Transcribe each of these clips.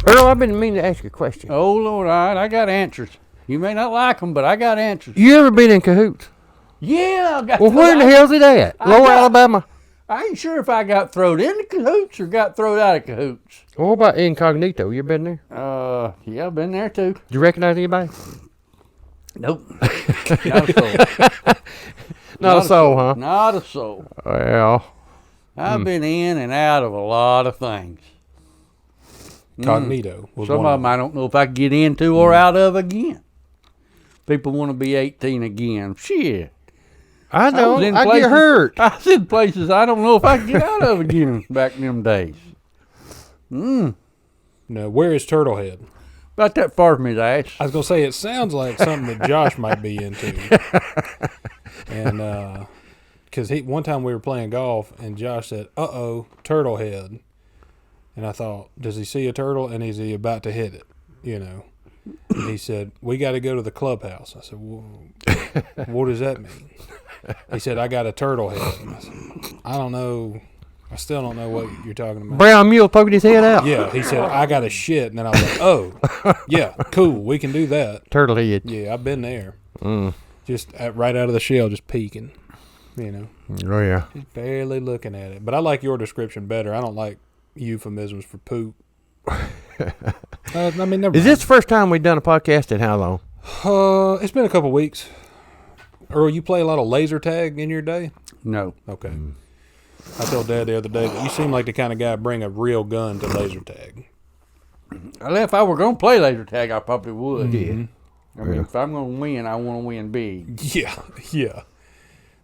Earl, I've been meaning to ask you a question. Oh, Lord, all right, I got answers. You may not like them, but I got answers. You ever been in cahoots? Yeah, I got. Well, where in the hell's it at? Lower Alabama? I ain't sure if I got thrown into cahoots or got thrown out of cahoots. Well, what about incognito? You been there? Yeah, I've been there too. Do you recognize anybody? Nope. Not a soul. Not a soul, huh? Not a soul. Well, I've been in and out of a lot of things. Cognito was Some one of them I don't know if I can get into or out of again. People want to be 18 again. Shit. I don't. I places, get hurt. I was in places I don't know if I can get out of again back in them days. No, where is Turtlehead? About that far from his ass. I was gonna say it sounds like something that Josh might be into. And because one time we were playing golf and Josh said, "Uh-oh, Turtlehead," and I thought, does he see a turtle and is he about to hit it? You know. And he said, "We got to go to the clubhouse." I said, "Well, what does that mean?" He said, "I got a turtle head." And I said, "I don't know. I still don't know what you're talking about." Brown mule poking his head out. Yeah, he said, "I got a shit." And then I was like, "Oh, yeah, cool. We can do that." Turtle head. Yeah, I've been there. Just right out of the shell, just peeking, you know. Oh, yeah. Just barely looking at it. But I like your description better. I don't like euphemisms for poop. I mean, never Is this the first time we've done a podcast in how long? It's been a couple weeks. Earl, you play a lot of laser tag in your day? No. Okay. I told Dad the other day that you seem like the kind of guy to bring a real gun to laser tag. Well, if I were going to play laser tag, I probably would. Yeah. I mean, if I'm going to win, I want to win big. Yeah, yeah.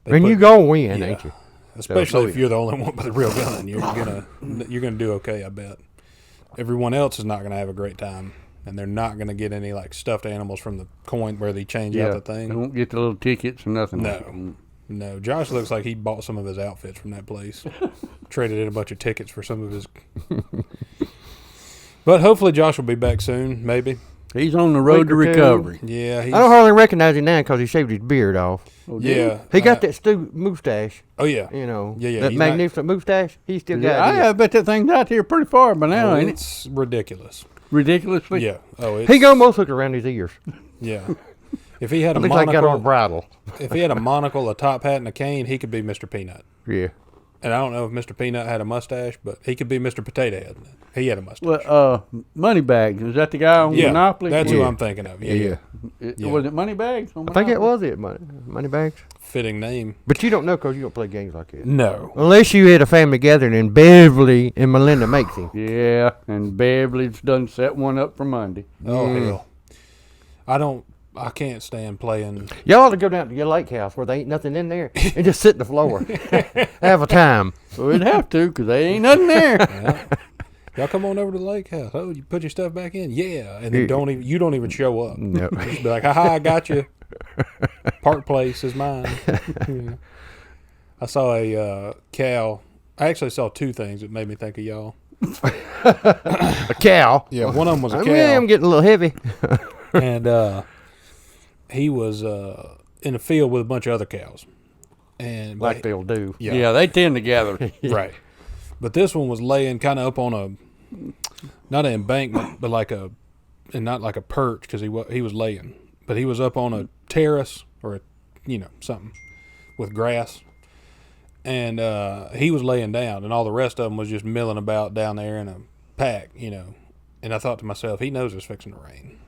And you go win, ain't you? Especially if you're the only one with a real gun, you're gonna do okay. I bet. Everyone else is not gonna have a great time, and they're not gonna get any like stuffed animals from the coin where they change out the thing. They won't get the little tickets or nothing. No. Josh looks like he bought some of his outfits from that place, traded in a bunch of tickets for some of his. But hopefully Josh will be back soon. Maybe. He's on the road to recovery. Yeah, I don't hardly recognize him now because he shaved his beard off. Oh, yeah. He got that mustache. Oh, yeah. You know. Yeah. That magnificent mustache. He still got it. I bet that thing's out here pretty far by now, ain't it? It's ridiculous. Ridiculously? Yeah. Oh, He can almost look around his ears. Yeah. If he had a Looks like he got on a monocle, bridle. if he had a monocle, a top hat, and a cane, he could be Mr. Peanut. Yeah. And I don't know if Mr. Peanut had a mustache, but he could be Mr. Potato Head. He had a mustache. Well, Moneybags. Is that the guy on Monopoly? That's who I'm thinking of. Yeah. Was it Moneybags? I think it was it, Moneybags. Fitting name. But you don't know because you don't play games like that. No. Unless you had a family gathering and Beverly and Melinda makes him. Yeah, and Beverly's done set one up for Monday. Oh, hell. I can't stand playing. Y'all ought to go down to your lake house where there ain't nothing in there and just sit on the floor. Have a time. Well, we'd have to because there ain't nothing there. Yeah. Y'all come on over to the lake house. Oh, you put your stuff back in? Yeah. And then you don't even show up. No. Just be like, haha, I got you. Park Place is mine. Yeah. I saw a cow. I actually saw two things that made me think of y'all. A cow. Yeah, one of them was a cow. I'm getting a little heavy. And he was in a field with a bunch of other cows. And Like they'll do. Yeah, they tend to gather. Right. But this one was laying kind of up on not an embankment, but not like a perch because he was laying. But he was up on a terrace or something with grass. And he was laying down, and all the rest of them was just milling about down there in a pack, And I thought to myself, he knows it's fixing to rain.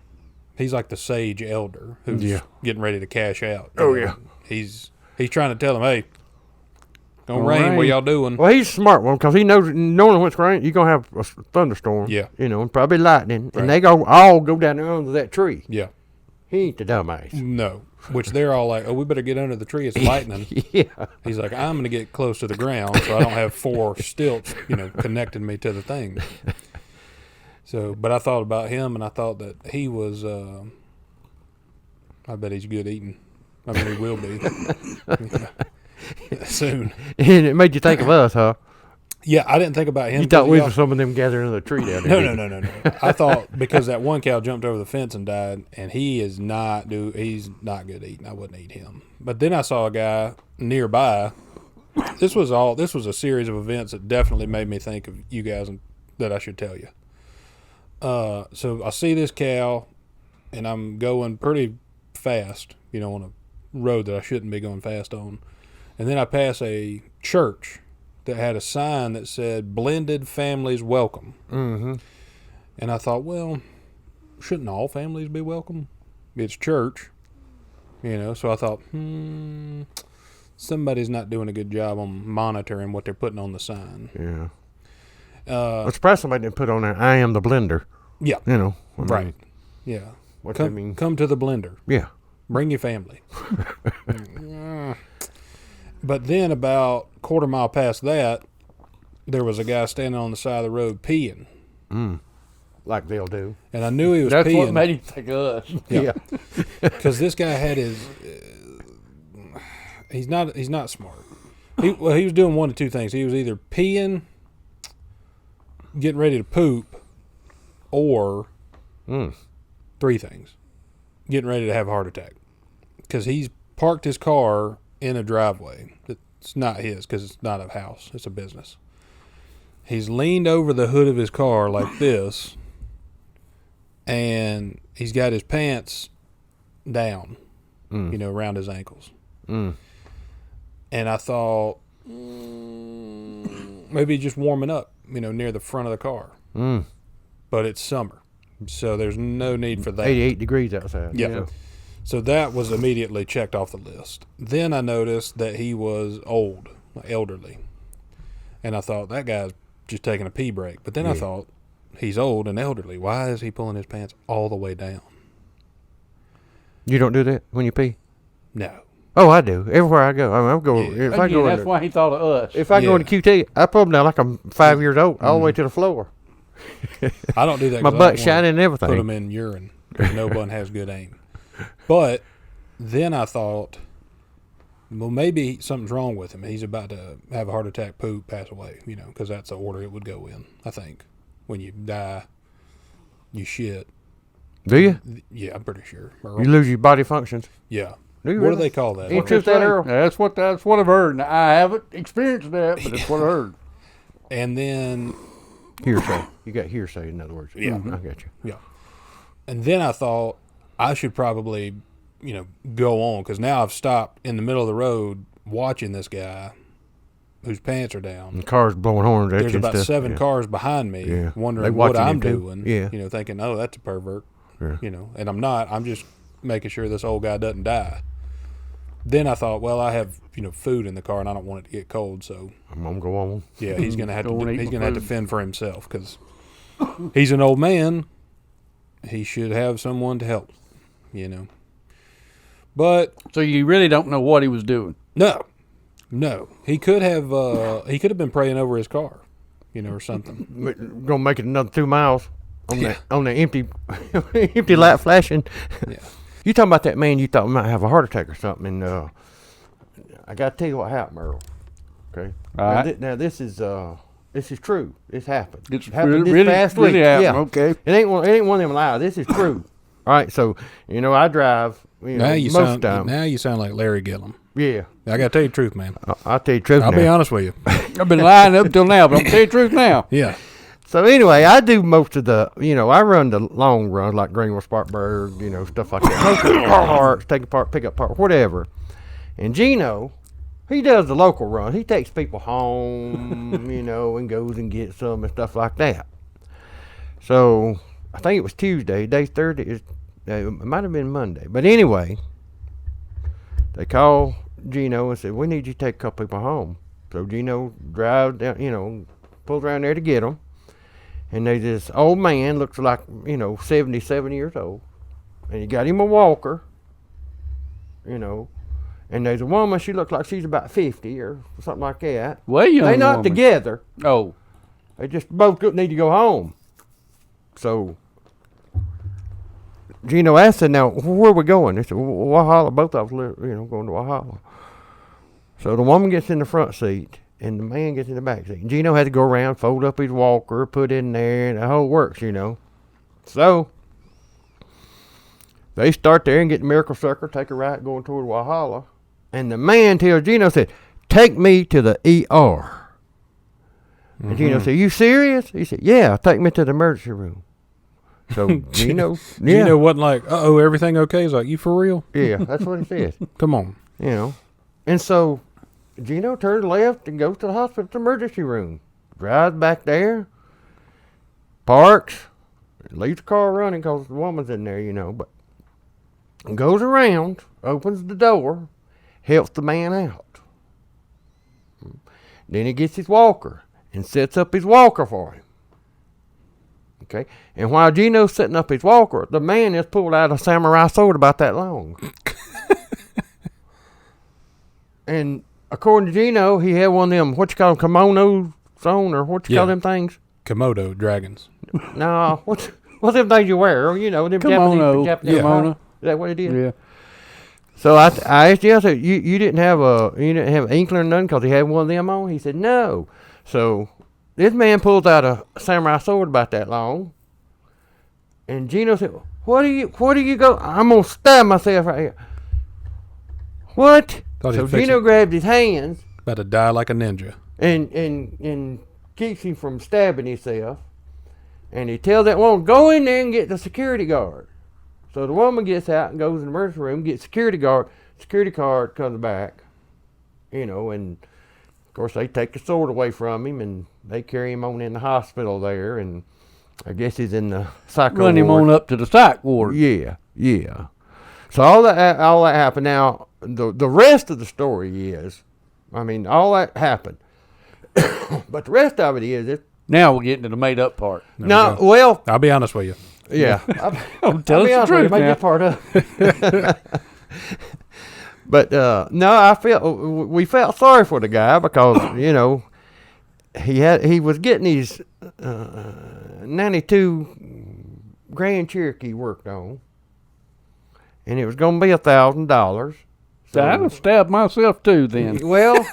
He's like the sage elder who's getting ready to cash out. Oh, yeah. He's trying to tell them, hey, gonna rain. What y'all doing? Well, he's a smart one because he knows knowing what's rain, you're gonna have a thunderstorm. Yeah. And probably lightning, Right. and they all go down there under that tree. Yeah. He ain't the dumbass. No. Which they're all like, oh, we better get under the tree. It's lightning. Yeah. He's like, I'm gonna get close to the ground so I don't have four stilts, connecting me to the thing. So, but I thought about him, and I thought that he was. I bet he's good eating. I mean, he will be soon. And it made you think of us, huh? Yeah, I didn't think about him. You thought we were some of them gathering in the tree down there. No. I thought because that one cow jumped over the fence and died, and he's not good eating. I wouldn't eat him. But then I saw a guy nearby. This was a series of events that definitely made me think of you guys and that I should tell you. So I see this cow, and I'm going pretty fast, on a road that I shouldn't be going fast on. And then I pass a church that had a sign that said "Blended Families Welcome." Mm-hmm. And I thought, well, shouldn't all families be welcome? It's church, So I thought, somebody's not doing a good job on monitoring what they're putting on the sign. Yeah. I'm surprised somebody didn't put on there, "I am the blender." Yeah. I mean, Right. Yeah. What do you mean? Come to the blender. Yeah. Bring your family. But then about a quarter mile past that, there was a guy standing on the side of the road peeing. Like they'll do. And I knew he was That's peeing. what made him think of us. Yeah. Because this guy had his... he's not smart. He was doing one of two things. He was either peeing, getting ready to poop, or three things. Getting ready to have a heart attack. Because he's parked his car in a driveway. It's not his because it's not a house. It's a business. He's leaned over the hood of his car like this, and he's got his pants down, around his ankles. And I thought, maybe just warming up, near the front of the car. But it's summer, so there's no need for that. 88 degrees outside. Yeah. So that was immediately checked off the list. Then I noticed that he was old, elderly. And I thought, that guy's just taking a pee break. But then I thought, he's old and elderly. Why is he pulling his pants all the way down? You don't do that when you pee? No. Oh, I do. Everywhere I go. I'm going. Yeah. If I go That's why he thought of us. If I go into QT, I pull them down like I'm 5 years old, all the way to the floor. I don't do that. My 'cause I butt don't shining and wanna everything. Put them in urine. No one has good aim. But then I thought, well, maybe something's wrong with him. He's about to have a heart attack, poop, pass away, because that's the order it would go in, I think. When you die, you shit. Do you? Yeah, I'm pretty sure. You lose your body functions. Yeah. Do you What do really? they call that? Ain't truth that, Earl? That's what I've heard. Now, I haven't experienced that, but it's what I heard. And then, Hearsay. You got hearsay, in other words. Yeah. I got you. yeah. And then I thought I should probably, go on, because now I've stopped in the middle of the road watching this guy whose pants are down. And cars blowing horns at you There's and about stuff. 7 cars behind me, Yeah. They wondering what watching you I'm too. doing. Yeah. Thinking, oh, that's a pervert. Yeah. And I'm not. I'm just making sure this old guy doesn't die. Then I thought, well, I have food in the car, and I don't want it to get cold, so I'm going to go on. yeah, he's gonna have Don't to. eat He's my gonna have to food. fend for himself because he's an old man. He should have someone to help. But So you really don't know what he was doing. no, he could have. He could have been praying over his car, or something. Going to make it another 2 miles on the empty empty light flashing. Yeah. You talking about that man you thought might have a heart attack or something, and I got to tell you what happened, Earl. Okay. All right. Now this is true. This happened. It's happened really, this past really week. happened. Yeah. Okay. It ain't one of them lies. This is true. All right. So I drive. Now you most sound. time. Now you sound like Larry Gillum. Yeah. I got to tell you the truth, man. I'll tell you the truth. I'll now. be honest with you. I've been lying up till now, but I'm telling you the truth now. Yeah. So anyway, I do most of the, I run the long runs like Greenville, Spartanburg, stuff like that. Most of the parts, take apart, pick up part, whatever. And Gino, he does the local run. He takes people home, and goes and gets them and stuff like that. So I think it was Tuesday, day 30. It might have been Monday. But anyway, they called Gino and said, we need you to take a couple people home. So Gino drives down, pulls around there to get them. And there's this old man, looks like, 77 years old. And he got him a walker, And there's a woman, she looks like she's about 50 or something like that. Well, young They not woman. together. Oh. They just both need to go home. So Gino asked them, now, where are we going? They said, Walhalla. Both of us live, going to Walhalla. So the woman gets in the front seat, and the man gets in the back seat. And Gino had to go around, fold up his walker, put it in there, and the whole works, So they start there and get the Miracle Sucker, take a right going toward Walhalla. And the man tells Gino, said, take me to the ER. And Gino said, you serious? He said, yeah, take me to the emergency room. So Gino, Gino wasn't like, everything okay? He's like, you for real? yeah, that's what he said. Come on. And so Gino turns left and goes to the hospital emergency room. Drives back there, parks, leaves the car running because the woman's in there, but goes around, opens the door, helps the man out. Then he gets his walker and sets up his walker for him. Okay, and while Gino's setting up his walker, the man has pulled out a samurai sword about that long. And according to Gino, he had one of them, what you call them, kimonos on, or what you call them things? Komodo dragons. No, what's them things you wear? Them Kimono. Japanese Kimono. Is that what it is? Yeah. So I asked him, I said, you didn't have an inkling or nothing because he had one of them on? He said, no. So this man pulls out a samurai sword about that long. And Gino said, what do you go? I'm going to stab myself right here. What? So Gino grabbed his hands. About to die like a ninja. And keeps him from stabbing himself. And he tells that woman, go in there and get the security guard. So the woman gets out and goes in the emergency room, gets security guard. Security guard comes back, and of course they take the sword away from him and they carry him on in the hospital there, and I guess he's in the psych ward. Run him on up to the psych ward. Yeah. So all that happened. Now the rest of the story is, all that happened, but the rest of it is Now we're getting to the made up part. well, I'll be honest with you. Yeah. Tell us the truth now. Part of. But no, we felt sorry for the guy because he was getting his 92 Grand Cherokee worked on, and it was going to be $1,000. So I would stab myself too then. Well,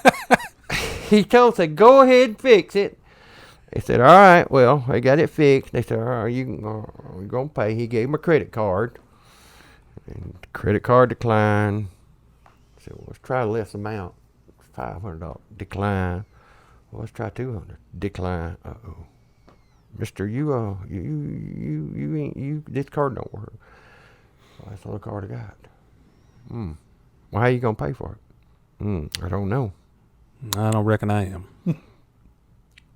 he told us, said, go ahead and fix it. They said, all right, well, they got it fixed. They said, all right, we're going to pay. He gave him a credit card. And the credit card declined. I said, well, let's try a less amount. $500. Decline. Well, let's try $200. Decline. Uh-oh. Mister, you ain't, this card don't work. Well, that's the only card I got. Well, how you going to pay for it? I don't know. I don't reckon I am.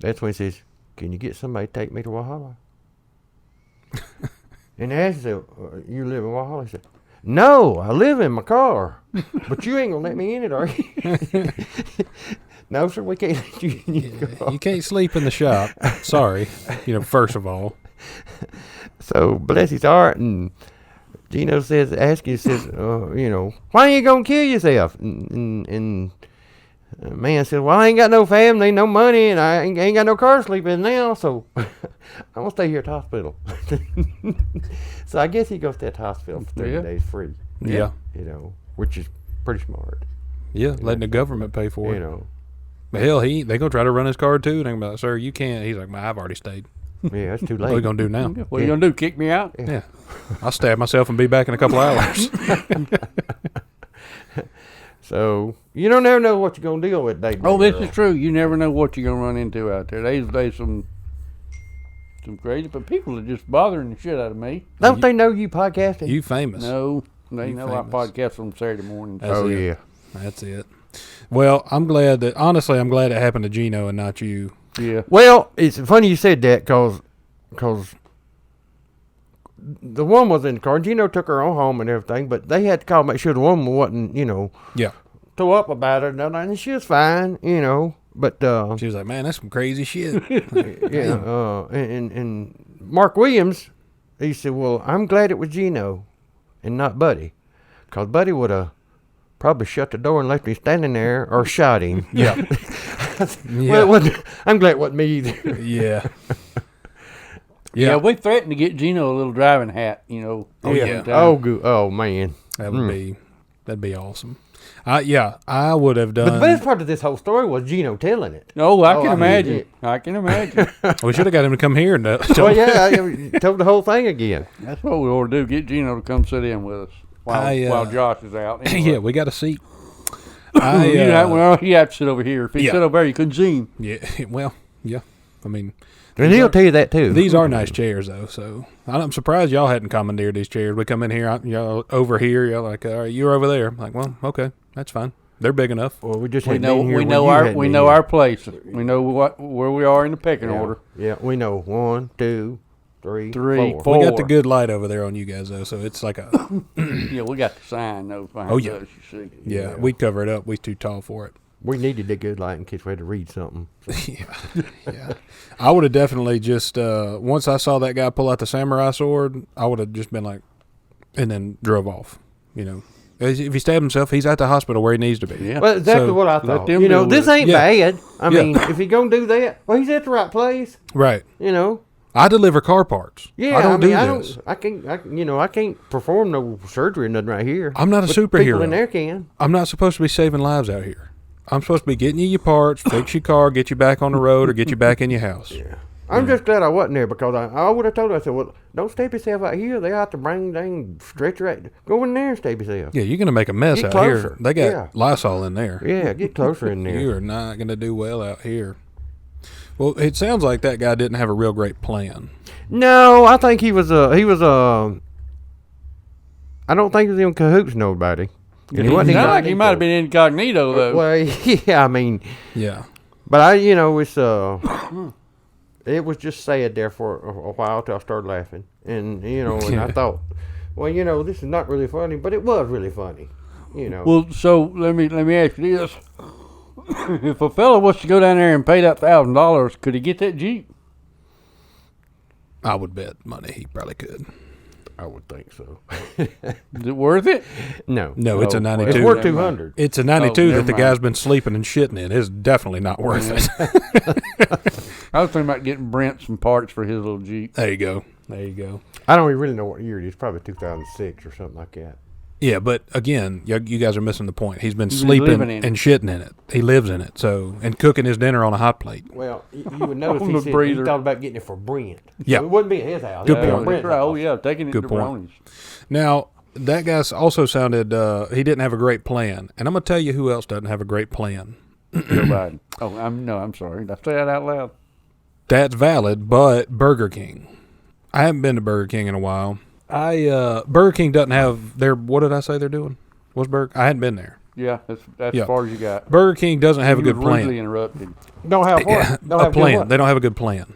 That's when he says, can you get somebody to take me to Walhalla? And Ashley said, you live in Walhalla? He said, no, I live in my car. But you ain't going to let me in it, are you? No, sir, we can't let you in your car. You can't sleep in the shop. Sorry. First of all. So, bless his heart. And Gino says, Ashley says, why ain't you going to kill yourself? And man said, well, I ain't got no family, no money, and I ain't got no car to sleep in now, so I'm going to stay here at the hospital. So I guess he goes to that hospital for 30 days free. Yeah. Which is pretty smart. Yeah, letting the government pay for it. But hell, they going to try to run his card too. And they're like, sir, you can't. He's like, I've already stayed. Yeah, that's too late. What are we going to do now? What are you going to do, kick me out? Yeah. I'll stab myself and be back in a couple hours. So you don't never know what you're gonna deal with, Dave. Oh, this is true. You never know what you're gonna run into out there. There's some crazy, but people are just bothering the shit out of me. Don't they know you podcasting? You famous? No, they know famous. I podcast on Saturday mornings. Yeah, that's it. Well, I'm glad it happened to Gino and not you. Yeah. Well, it's funny you said that because the woman was in the car. Gino took her on home and everything, but they had to call, make sure the woman wasn't, tore up about it. And she was fine, But she was like, "Man, that's some crazy shit." And Mark Williams, he said, "Well, I'm glad it was Gino, and not Buddy, because Buddy would have probably shut the door and left me standing there or shot him." Yeah. Well, I'm glad it wasn't me either. Yeah. Yeah, we threatened to get Gino a little driving hat, Oh, yeah. Oh, man. That'd be awesome. I would have done. But the best part of this whole story was Gino telling it. Oh, I can imagine. I can imagine. We should have got him to come here and I told the whole thing again. That's what we ought to do. Get Gino to come sit in with us while Josh is out. Anyway. Yeah, we got a seat. Well, he had to sit over here. If he sit over there, you couldn't see him. Yeah, well, yeah. I mean, And he'll tell you that too. These are nice chairs, though. So I'm surprised y'all hadn't commandeered these chairs. We come in here, y'all over here. Y'all like, all right, you're over there. I'm like, well, okay, that's fine. They're big enough. Well, we just We hadn't know been here we when know you our hadn't we been know here. our place. We know where we are in the pecking Yeah. order. Yeah, we know 1, 2, 3, Three, 4. four. We got the good light over there on you guys, though. So it's like a Yeah, we got the sign though behind Oh, yeah. us. You see. yeah. We'd cover it up. We're too tall for it. We needed a good light in case we had to read something. Yeah. I would have definitely just once I saw that guy pull out the samurai sword, I would have just been like, and then drove off. You know, if he stabbed himself, he's at the hospital where he needs to be. Yeah. Well, exactly So, what I let thought. them You know, deal this with it. ain't Yeah. bad. I Yeah. mean, if he's gonna do that, well, he's at the right place. Right. You know. I deliver car parts. Yeah, I don't do I this. don't. I can't perform no surgery or nothing right here. I'm not a But superhero. People in there can. I'm not supposed to be saving lives out here. I'm supposed to be getting you your parts, fix your car, get you back on the road, or get you back in your house. Yeah. I'm just glad I wasn't there because I would have told her, I said, well, don't stab yourself out here. They have to bring dang stretcher out. Go in there and stab yourself. Yeah, you're going to make a mess Get out closer. here. They got Yeah. Lysol in there. Yeah, get closer in there. You are not going to do well out here. Well, it sounds like that guy didn't have a real great plan. No, I think he was I don't think he was in cahoots with nobody. And he wasn't Sound like he incognito. might have been incognito though. Well, yeah, I mean, Yeah. but it's it was just sad there for a while till I started laughing, and and I thought, well, this is not really funny, but it was really funny, Well, so let me ask you this: if a fella was to go down there and pay that $1,000, could he get that Jeep? I would bet money he probably could. I would think so. Is it worth it? No, No, it's a Oh, 92. it's well, worth never mind. 200. It's a 92 never that the mind. guy's been sleeping and shitting in. It's definitely not worth it. I was thinking about getting Brent some parts for his little Jeep. There you go. There you go. I don't even really know what year it is. Probably 2006 or something like that. Yeah, but again, you guys are missing the point. He's been He's been sleeping living in it. and shitting in it. He lives in it. So, and cooking his dinner on a hot plate. Well, you would notice On he the said he breather. thought about getting it for Brent. Yeah. So it wouldn't be at his house. Good It'd be at point. Brent's Right. Oh house. yeah, taking it Good to point. Brownies. Now, that guy also sounded, he didn't have a great plan. And I'm going to tell you who else doesn't have a great plan. Joe Biden. Oh, I'm sorry. Did I say that out loud? That's valid, but Burger King. I haven't been to Burger King in a while. Burger King doesn't have their, what did I say they're doing? What's Burger? I hadn't been there. Yeah, that's Yeah. as far as you got. Burger King doesn't have a You good was plan. rudely interrupted. Don't have what? Don't A have good plan. what? They don't have a good plan.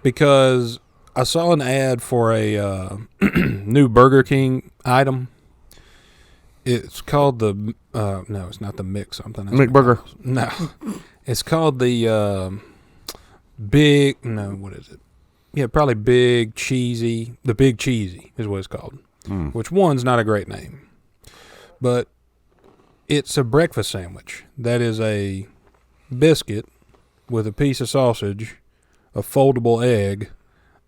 Because I saw an ad for a new Burger King item. It's called the no, it's not the mix something. That's McBurger. No, it's called the big. No, what is it? Yeah, probably big cheesy. The big cheesy is what it's called. Which one's not a great name, but it's a breakfast sandwich that is a biscuit with a piece of sausage, a foldable egg,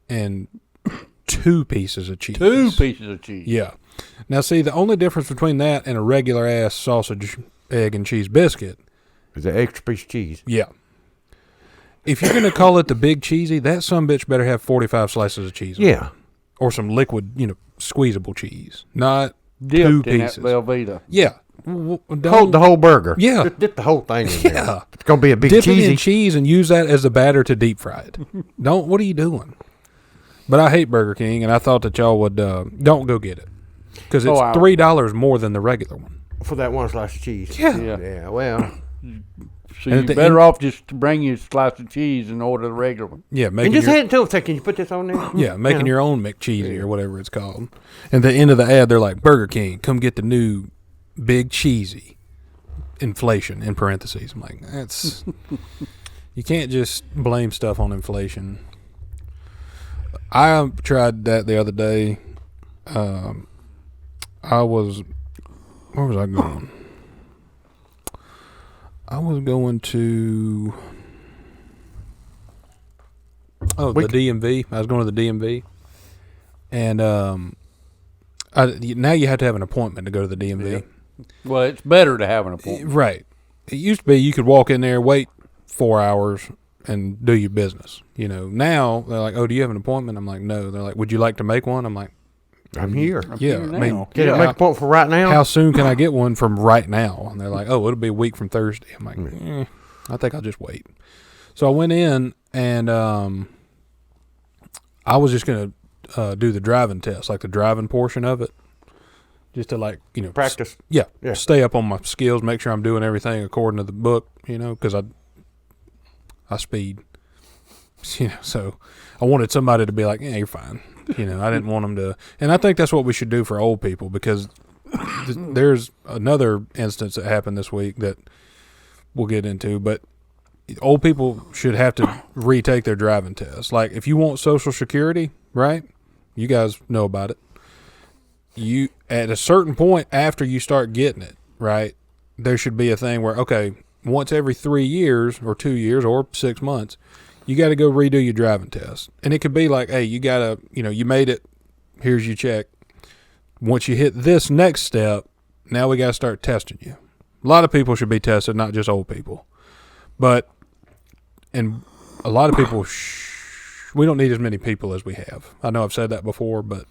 and 2 pieces of cheese. 2 pieces of cheese. Yeah. Now, see, the only difference between that and a regular ass sausage, egg, and cheese biscuit, Is an extra piece of cheese. yeah. If you're going to call it the big cheesy, that sumbitch better have 45 slices of cheese. on it. Yeah. Or some liquid, squeezable cheese. Not 2 Dipped in that pieces. Velveeta. Yeah. Hold the whole burger. Yeah. Just dip the whole thing in there. Yeah. It's going to be a big Dip it in cheesy. cheese and use that as the batter to deep fry it. What are you doing? But I hate Burger King, and I thought that y'all would, don't go get it. Because it's $3 more than the regular one. For that one slice of cheese. Yeah. Yeah, well. So And you're at the better end- off just to bring you a slice of cheese and order the regular one. Yeah, And making just your, hand it to him. Say, can you put this on there? yeah, making You know. your own McCheesy or whatever it's called. And at the end of the ad, they're like, Burger King, come get the new big cheesy. Inflation, in parentheses. I'm like, that's... You can't just blame stuff on inflation. I tried that the other day. Where was I going? I was going to the DMV. I was going to the DMV, and now you have to have an appointment to go to the DMV. Yeah. Well, it's better to have an appointment. Right. It used to be you could walk in there, wait 4 hours, and do your business. Now they're like, "Oh, do you have an appointment?" I'm like, "No." They're like, "Would you like to make one?" I'm like, I'm here. "Yeah." here I mean, now. Can I make a point for right now? how soon can I get one from right now? And they're like, "Oh, it'll be a week from Thursday." I'm like, I think I'll just wait. So I went in and I was just gonna do the driving test, like the driving portion of it, just to Practice. Yeah, Yeah. stay up on my skills, make sure I'm doing everything according to the book, because I speed, so I wanted somebody to be like, yeah, you're fine. I didn't want them to, and I think that's what we should do for old people, because there's another instance that happened this week that we'll get into, but old people should have to retake their driving test. Like, if you want Social Security, right? You guys know about it. You, at a certain point after you start getting it, right, there should be a thing where, okay, once every 3 years or 2 years or 6 months, you got to go redo your driving test. And it could be like, hey, you got to, you made it, here's your check. Once you hit this next step, now we got to start testing you. A lot of people should be tested, not just old people. And a lot of people, we don't need as many people as we have. I know I've said that before, but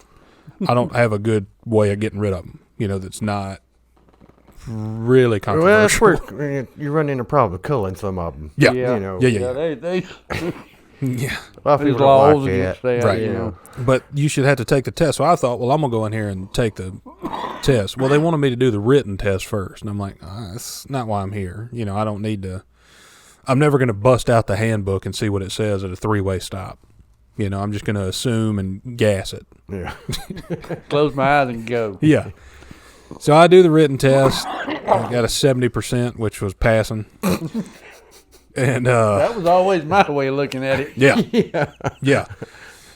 I don't have a good way of getting rid of them, that's not really controversial. Well, that's where you run into a problem with culling some of them. Yeah. Yeah. They Yeah. A lot of there's people don't laws like against that. that. Right. But you should have to take the test. So I thought, well, I'm going to go in here and take the test. Well, they wanted me to do the written test first. And I'm like, that's not why I'm here. I don't need to. I'm never going to bust out the handbook and see what it says at a 3-way stop. I'm just going to assume and gas it. Yeah. Close my eyes and go. Yeah. So I do the written test. I got a 70%, which was passing. And That was always my way of looking at it. yeah. Yeah.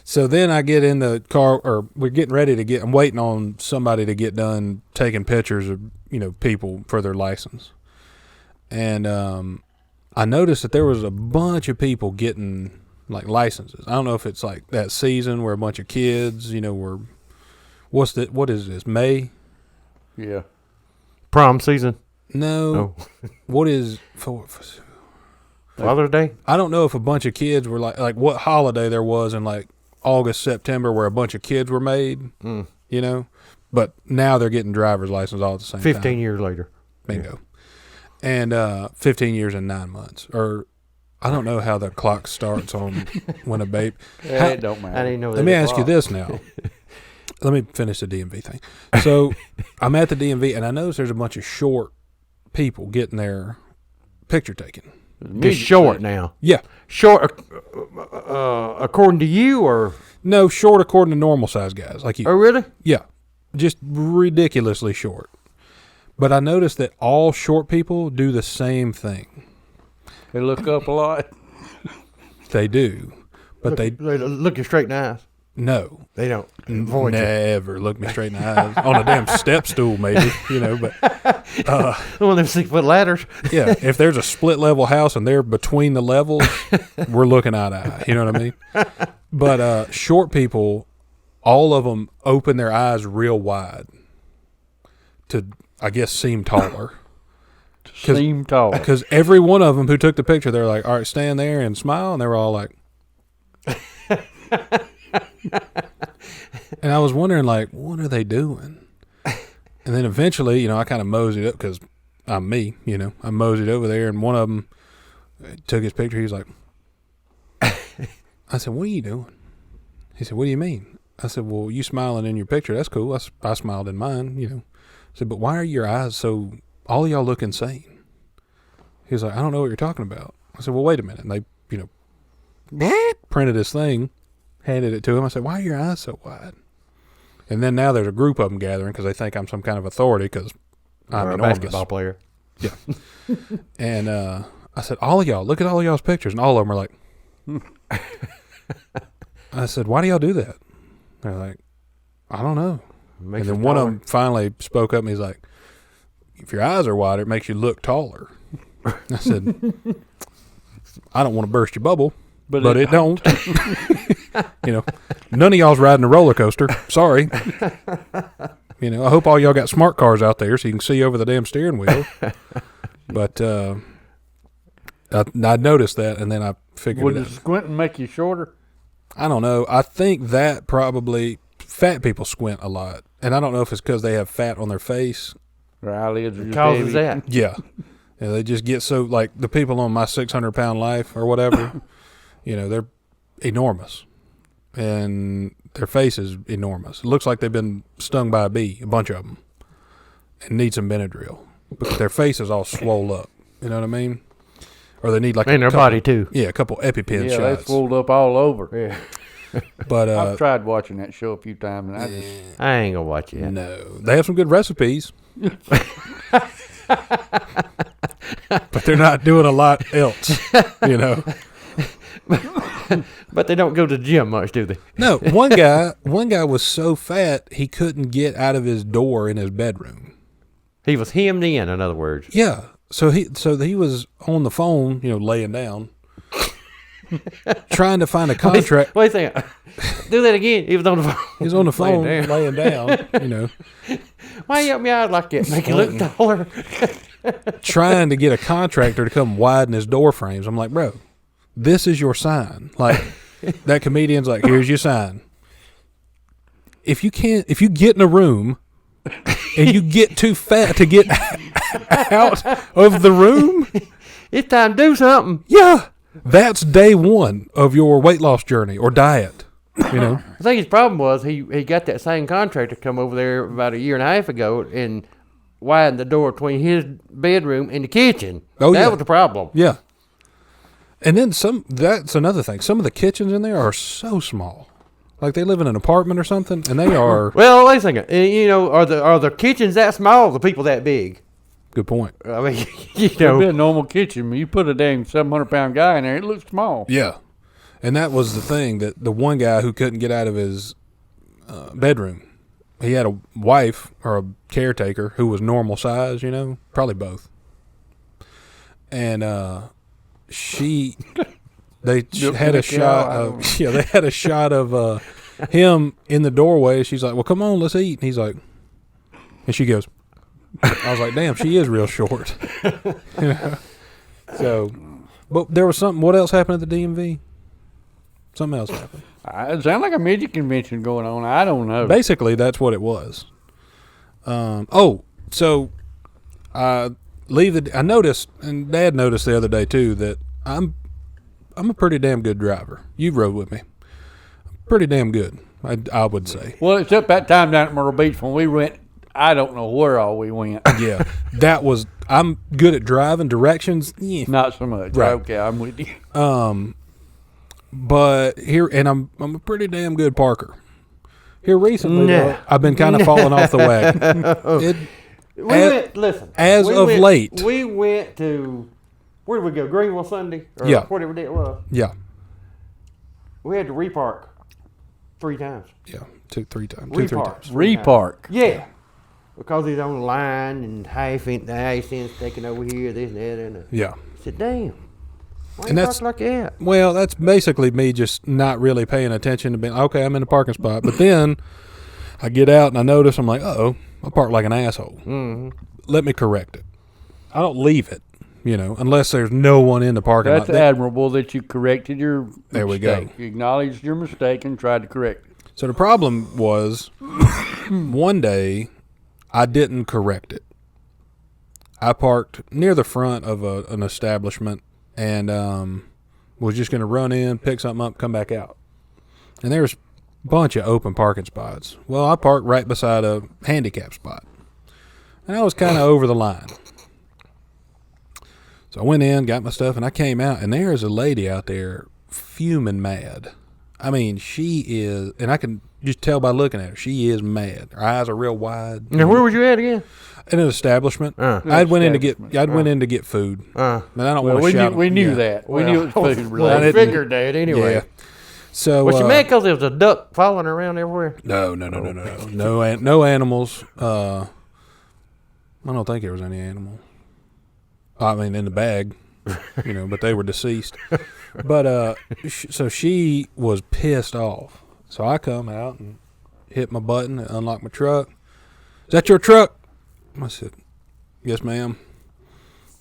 So then I get in the car, or we're getting ready to I'm waiting on somebody to get done taking pictures of, people for their license. And I noticed that there was a bunch of people getting like licenses. I don't know if it's like that season where a bunch of kids, were, what is this, May? Yeah. Prom season. No. Oh. What is Father's Day. I don't know if a bunch of kids were like what holiday there was in like August, September where a bunch of kids were made, but now they're getting driver's license all at the same 15 time. years later. Bingo. And 15 years and 9 months. Or I don't know how the clock starts on when a babe. It don't I matter. didn't know that. Let me ask you this now. Let me finish the DMV thing. So I'm at the DMV and I notice there's a bunch of short people getting their picture taken. Just short now. Yeah. Short, according to you, or? No, short according to normal size guys like you. Oh, really? Yeah. Just ridiculously short. But I noticed that all short people do the same thing. They look up a lot. They do. But They look you straight in the eyes. No. They don't. Avoid you. Never look me straight in the eyes. On a damn step stool, maybe, but One of them 6-foot ladders. yeah, if there's a split level house and they're between the levels, we're looking eye to eye. You know what I mean? But short people, all of them open their eyes real wide to, I guess, seem taller. Seem tall. Because every one of them who took the picture, they're like, all right, stand there and smile. And they were all like, and I was wondering, like, what are they doing? And then eventually, I kind of moseyed up because I'm me, I moseyed over there, and one of them took his picture. He was like, I said, what are you doing? He said, what do you mean? I said, well, you smiling in your picture, that's cool. I smiled in mine, I said, but why are your eyes so, all of y'all look insane? He was like, I don't know what you're talking about. I said, well, wait a minute. And they, printed this thing, handed it to him. I said, why are your eyes so wide? And then now there's a group of them gathering because they think I'm some kind of authority because I'm Or a enormous. basketball player. Yeah. And I said, all of y'all, look at all of y'all's pictures. And all of them are like, I said, why do y'all do that? They're like, I don't know. Makes And then you one of taller. them finally spoke up and he's like, if your eyes are wider, it makes you look taller. I said, I don't want to burst your bubble, but it don't. None of y'all's riding a roller coaster. Sorry. I hope all y'all got smart cars out there so you can see over the damn steering wheel. But I noticed that, and then I figured Would it the out. squinting make you shorter? I don't know. I think that probably fat people squint a lot, and I don't know if it's because they have fat on their face. Their eyelids are just Causes heavy. that. Yeah. Yeah, they just get so, like the people on my 600-pound life or whatever, they're enormous. and their face is enormous. It looks like they've been stung by a bee, a bunch of them, and need some Benadryl. But their face is all swole up. You know what I mean? Or they need like and their body too. Yeah, a couple EpiPen Yeah, shots. they swelled up all over. Yeah. But I've tried watching that show a few times, and I ain't gonna watch it. no, they have some good recipes. But they're not doing a lot else, you know. But they don't go to the gym much, do they? No, one guy was so fat he couldn't get out of his door in his bedroom. He was hemmed in other words. Yeah, so he was on the phone, you know, laying down, trying to find a contract. Wait a second. Do that again. He was on the phone. He was on the phone, laying laying down, you know. Why you help me out like that? Make it look taller. Trying to get a contractor to come widen his door frames. I'm like, bro, this is your sign. Like, that comedian's like, here's your sign. If you get in a room and you get too fat to get out of the room, It's time to do something. yeah, that's day one of your weight loss journey or diet. You know, I think his problem was he got that same contractor come over there about a year and a half ago and widened the door between his bedroom and the kitchen. Oh, that yeah. was the problem. yeah. And then that's another thing. Some of the kitchens in there are so small. Like they live in an apartment or something, and they are. Well, wait a second. You know, are the kitchens that small? The people that big? Good point. I mean, you it'd be know. a normal kitchen. You put a dang 700-pound guy in there, it looks small. Yeah. And that was the thing, that the one guy who couldn't get out of his bedroom, he had a wife or a caretaker who was normal size, you know, probably both. And they had a shot of, they had a shot of him in the doorway. She's like, well, come on, let's eat. And he's like, and she goes, I was like, damn, she is real short. You know? So, but there was something, what else happened at the DMV? Something else happened. It sounds like a midget convention going on. I don't know. Basically, that's what it was. So I noticed, and Dad noticed the other day too, that I'm a pretty damn good driver. You rode with me. Pretty damn good, I would say. Well, except that time down at Myrtle Beach when we went, I don't know where all we went. Yeah, I'm good at driving directions. Yeah. Not so much. Right. Okay, I'm with you. But here, and I'm a pretty damn good parker. Here recently, Nah. though, I've been kind of falling off the wagon. Listen. As we of went- late. we went to, where did we go? Greenville Sunday? Or Yeah. whatever day it was. Yeah, We had to repark 3 times. yeah, took 3 times, 2-3 Repark. times. Repark. Yeah. Because he's on the line and the half inch taking over here, this and that. And Yeah. I said, damn. Why And you that's- park like that? Well, that's basically me just not really paying attention to being, okay, I'm in a parking spot. But then I get out and I notice, I'm like, uh-oh, I parked like an asshole. Mm-hmm. Let me correct it. I don't leave it, you know, unless there's no one in the parking That's lot. admirable that you corrected your mistake. There we go. You acknowledged your mistake and tried to correct it. So the problem was one day I didn't correct it. I parked near the front of an establishment and was just going to run in, pick something up, come back out. And there's a bunch of open parking spots. Well, I parked right beside a handicap spot. And I was kind of over the line. So I went in, got my stuff, and I came out, and there is a lady out there fuming mad. I mean, she is, and I can just tell by looking at her, she is mad. Her eyes are real wide. Now, where was you at again? In an establishment. I went in to get food. And I don't Well, want to we shout. knew, we knew yeah. that. We knew it was food Well, related. I didn't- figured that anyway. Yeah. So Was she mad because there was a duck falling around everywhere? No, no animals. I don't think there was any animal. I mean, in the bag, you know, but they were deceased. But so she was pissed off. So I come out and hit my button and unlock my truck. Is that your truck? I said, yes, ma'am.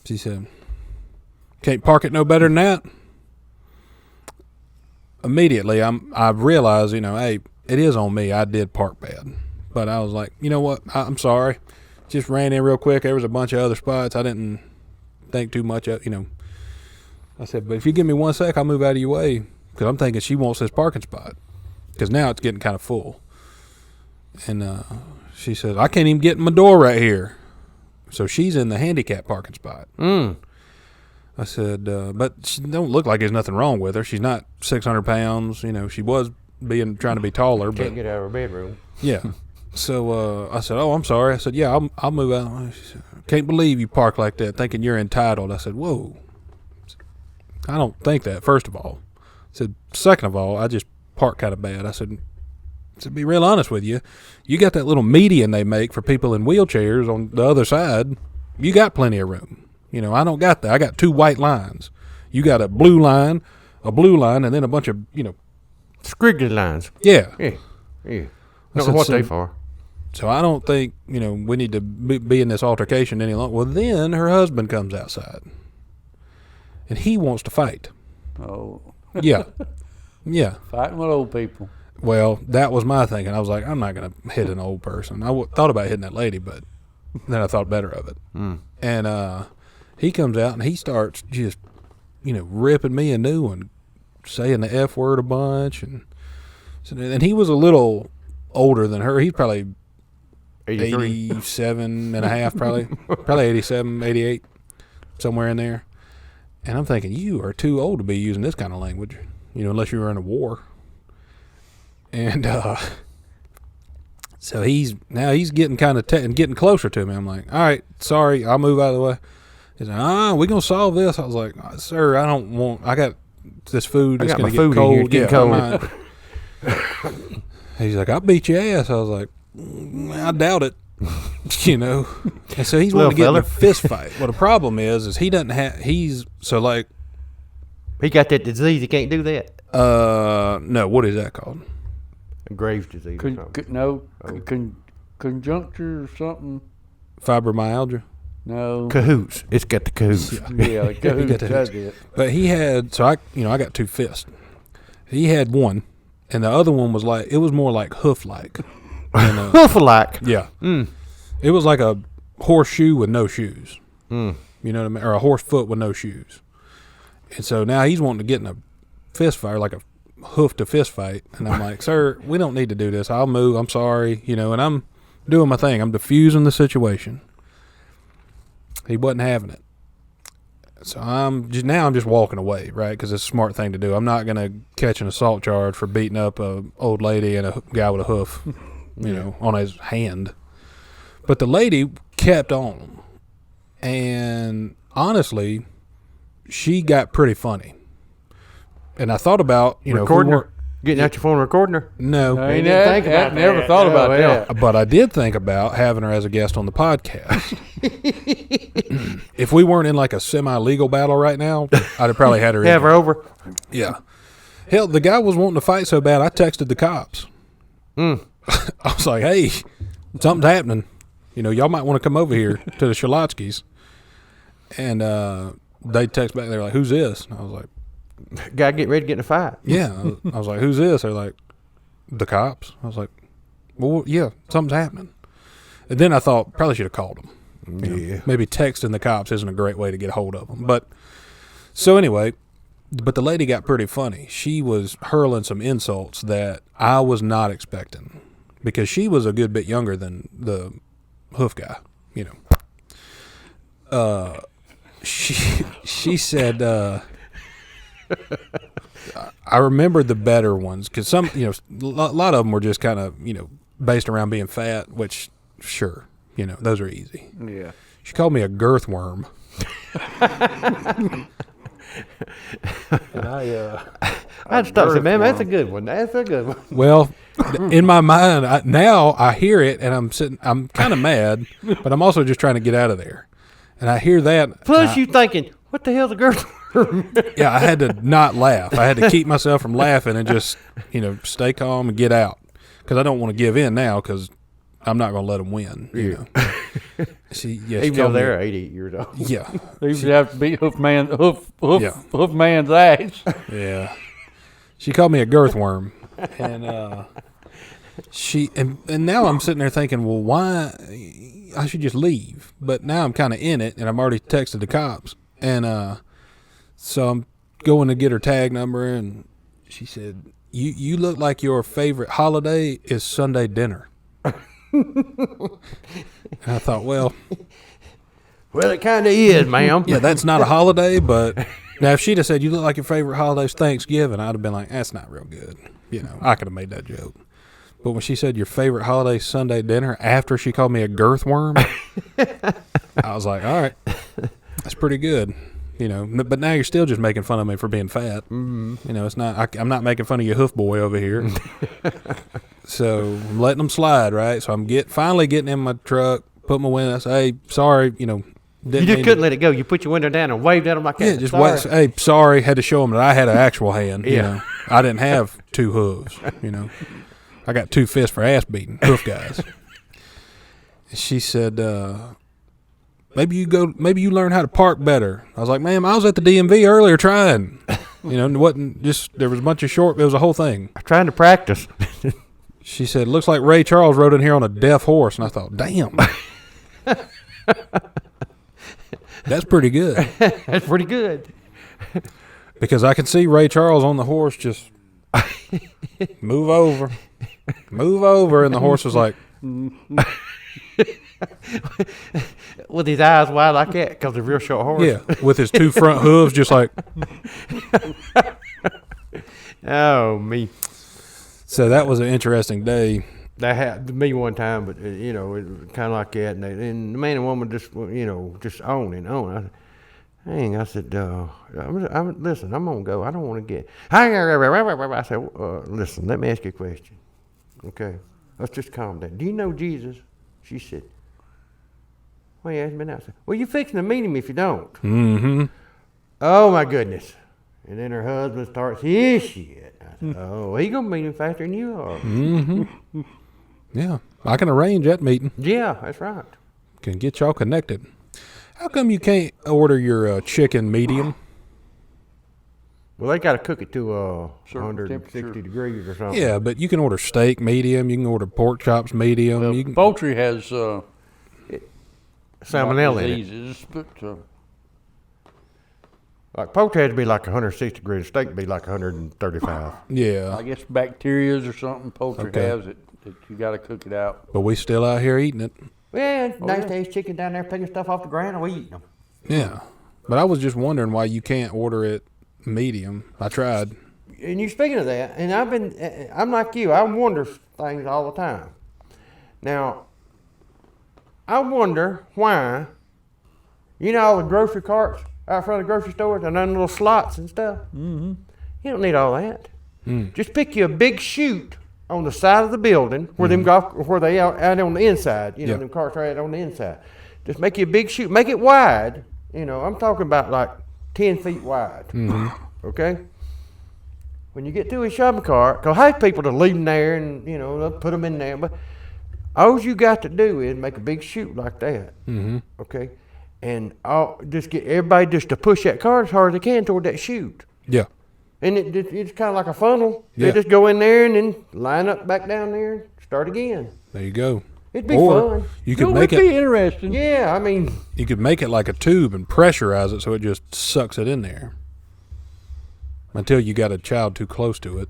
She said, can't park it no better than that. Immediately, I realized, you know, hey, it is on me. I did park bad. But I was like, you know what? I'm sorry. Just ran in real quick. There was a bunch of other spots. I didn't think too much of, you know. I said, but if you give me 1 sec, I'll move out of your way. Because I'm thinking she wants this parking spot. because now it's getting kind of full. And she says, I can't even get in my door right here. So she's in the handicap parking spot. I said, but she don't look like there's nothing wrong with her. She's not 600 pounds. You know, she was trying to be taller. Can't but get out of her bedroom. Yeah. So I said, oh, I'm sorry. I said, yeah, I'll move out. She said, can't believe you park like that thinking you're entitled. I said, whoa. I don't think that, first of all. I said, second of all, I just park kind of bad. I said, to be real honest with you, you got that little median they make for people in wheelchairs on the other side. You got plenty of room. You know, I don't got that. I got 2 white lines. You got a blue line, and then a bunch of, Squiggly lines. Yeah. Yeah. Don't know what they for. So I don't think, we need to be in this altercation any longer. Well, then her husband comes outside, and he wants to fight. Oh. Yeah. Yeah. Fighting with old people. Well, that was my thinking. I was like, I'm not going to hit an old person. I thought about hitting that lady, but then I thought better of it. And he comes out, and he starts just, ripping me a new one, saying the F word a bunch. And he was a little older than her. He's probably 87 and a half, probably 87, 88, somewhere in there. And I'm thinking, you are too old to be using this kind of language, unless you were in a war. And so he's getting kind of getting closer to me. I'm like, all right, sorry, I'll move out of the way. He's like, we're going to solve this. I was like, sir, I got this food that's going to get cold. It's getting cold. He's like, I'll beat your ass. I was like, I doubt it. And so he's wanting to get in a fist fight. Well, the problem is he doesn't have, he got that disease. He can't do that. No, what is that called? Graves' disease. Conjuncture or something. Fibromyalgia. No. Cahoots. It's got the cahoots. Yeah, cahoots does it. But he had, so I got 2 fists. He had one, and the other one was like, it was more like hoof-like. Hoof-like? Yeah. It was like a horseshoe with no shoes. You know what I mean? Or a horse foot with no shoes. And so now he's wanting to get in a fist fight, like a hoof to fist fight. And I'm like, sir, we don't need to do this. I'll move. I'm sorry. And I'm doing my thing. I'm diffusing the situation. He wasn't having it. So I'm just walking away, right? Because it's a smart thing to do. I'm not going to catch an assault charge for beating up a old lady and a guy with a hoof, on his hand. But the lady kept on. And honestly, she got pretty funny. And I thought about, recording her? Getting out your phone and recording her? No. I never thought about that. But I did think about having her as a guest on the podcast. If we weren't in like a semi-legal battle right now, I'd have probably had her in. Have her over? Yeah. Hell, the guy was wanting to fight so bad, I texted the cops. I was like, hey, something's happening. Y'all might want to come over here to the Shalotskis. And they text back, they're like, who's this? And I was like, guy getting ready to get in a fight. Yeah. I was like, who's this? They're like, the cops. I was like, well, yeah, something's happening. And then I thought, probably should have called them. Maybe texting the cops isn't a great way to get a hold of them. But so anyway, but the lady got pretty funny. She was hurling some insults that I was not expecting because she was a good bit younger than the hoof guy, She said, I remember the better ones because some, a lot of them were just kind of, based around being fat, which, sure, those are easy. Yeah. She called me a girth worm. I'd stop saying, man, that's a good one. That's a good one. Well, in my mind, now I hear it and I'm kind of mad, but I'm also just trying to get out of there. And I hear that. Plus, you thinking, what the hell's a girth worm? Yeah, I had to not laugh. I had to keep myself from laughing and just, stay calm and get out. Because I don't want to give in now because I'm not going to let them win. Even though they're 88 years old. Yeah. They used to have to beat hoof man's ass. Yeah. She called me a girth worm. And and now I'm sitting there thinking, well, why I should just leave. But now I'm kind of in it, and I've already texted the cops. And so I'm going to get her tag number, and she said, you look like your favorite holiday is Sunday dinner. And I thought, well, it kind of is, ma'am. yeah, that's not a holiday, but now if she'd have said you look like your favorite holiday's Thanksgiving, I'd have been like, that's not real good. You know, I could have made that joke. But when she said your favorite holiday Sunday dinner after she called me a girth worm, I was like, all right, that's pretty good. You know, but now you're still just making fun of me for being fat. Mm-hmm. You know, it's not. I'm not making fun of your hoof boy over here. So I'm letting them slide, right? So I'm finally getting in my truck, put my window. I say, hey, sorry, you know. You just couldn't let it go. You put your window down and waved at them like that. Yeah, just wait. Hey, sorry. Had to show them that I had an actual hand. Yeah. You know, I didn't have two hooves. You know, I got 2 fists for ass beating, hoof guys. She said, maybe you learn how to park better. I was like, ma'am, I was at the DMV earlier trying. You know, it wasn't just, there was a bunch of it was a whole thing. I'm trying to practice. She said, looks like Ray Charles rode in here on a deaf horse. And I thought, damn. That's pretty good. That's pretty good. Because I could see Ray Charles on the horse just move over. And the horse was like, with his eyes wide like that, because they're real short horse. yeah, with his 2 front hooves just like. Oh, me. So that was an interesting day. That happened to me one time, but you know, it was kind of like that. And the man and woman just, you know, just on and on. I said, listen, I'm gonna go. I don't want to get. I said, listen, let me ask you a question. Okay, let's just calm down. Do you know Jesus? She said, well, you asked me now. I said, well, you're fixing to meet him if you don't. Mm-hmm. Oh my goodness. And then her husband starts his shit. I said, oh, he gonna meet him faster than you are. Mm-hmm. Yeah, I can arrange that meeting. Yeah, that's right. Can get y'all connected. How come you can't order your chicken medium? Well, they got to cook it to 160 temperature. degrees or something. Yeah, but you can order steak medium. You can order pork chops medium. Well, you can, poultry has Salmonella in it. diseases, but Like poultry had to be like 160 degrees. Steak would be like 135. yeah, I guess bacterias or something poultry Okay. has it that you got to cook it out. but we still out here eating it. Well, nice days chicken down there picking stuff off the ground and we eating them. Yeah, but I was just wondering why you can't order it medium. I tried. And you speaking of that, and I'm like you. I wonder things all the time. Now, I wonder why. You know all the grocery carts out front of the grocery stores and them little slots and stuff. Mm-hmm. You don't need all that. Mm. Just pick you a big chute on the side of the building where where they out on the inside. You know, Yeah. them carts are out on the inside. Just make you a big chute. Make it wide. You know, I'm talking about like 10 feet wide. Mm-hmm. Okay. When you get to a shopping cart, because I have people to leave them there and you know they'll put them in there, but all you got to do is make a big chute like that. Mm-hmm. Okay. And just get everybody just to push that cart as hard as they can toward that chute. Yeah. And it's kind of like a funnel. Yeah. They just go in there and then line up back down there and start again. There you go. It'd be Or fun. you could It make would be it. interesting. Yeah, I mean, You could make it like a tube and pressurize it so it just sucks it in there. Until you got a child too close to it.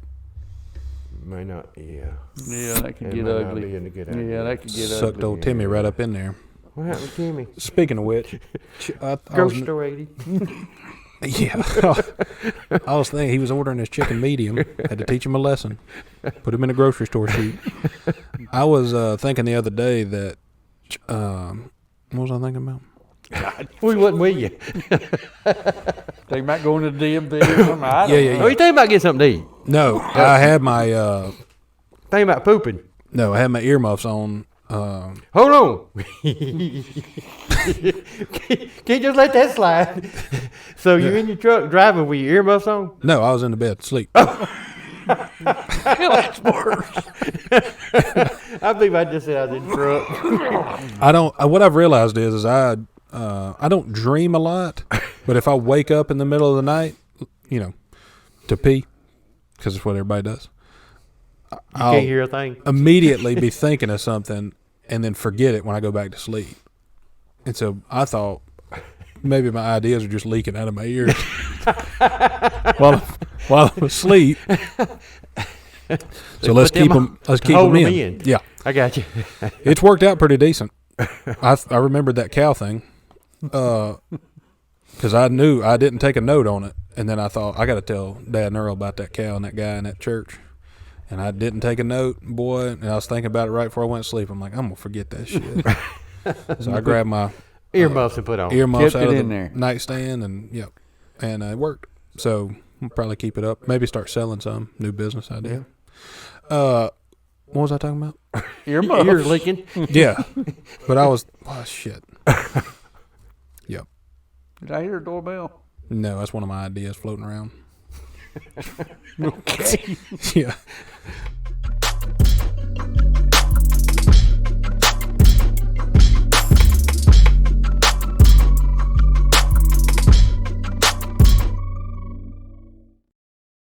may not. Yeah. Yeah, that could It get may not ugly. be in the good Yeah, idea. that could get Sucked ugly. old Timmy right up in there. What happened to Timmy? Speaking of which, I was, Grocery store 80. yeah, I was thinking he was ordering his chicken medium. Had to teach him a lesson. Put him in a grocery store sheet. I was thinking the other day that, what was I thinking about? We wasn't with you. They might go into the DMV or something. I don't Yeah. know. Oh, you think about getting something to eat? No, I had my Think about pooping. I had my earmuffs on. Hold on. Can't just let that slide. So you're in your truck driving with your earmuffs on? No, I was in the bed asleep. That's worse. I believe I just said I was in the truck. I don't. What I've realized is I don't dream a lot, but if I wake up in the middle of the night, you know, to pee, because it's what everybody does, You I'll can't hear a thing. immediately be thinking of something and then forget it when I go back to sleep. And so I thought maybe my ideas are just leaking out of my ears while I'm asleep. So let's keep them. Let's keep hold them 'em in. in. Yeah, I got you. it's worked out pretty decent. I remembered that cow thing, because I knew I didn't take a note on it, and then I thought I got to tell Dad and Earl about that cow and that guy in that church, and I didn't take a note, boy. And I was thinking about it right before I went to sleep. I'm like, I'm gonna forget that shit. So I grabbed my Earmuffs and put on. earmuffs Kept out it of in the there. nightstand, and and it worked. So we'll probably keep it up. Maybe start selling some new business idea. What was I talking about? Earmuffs. Ear licking. Yeah, but I was shit. Yep. Did I hear a doorbell? No, that's one of my ideas floating around. Okay. Yeah.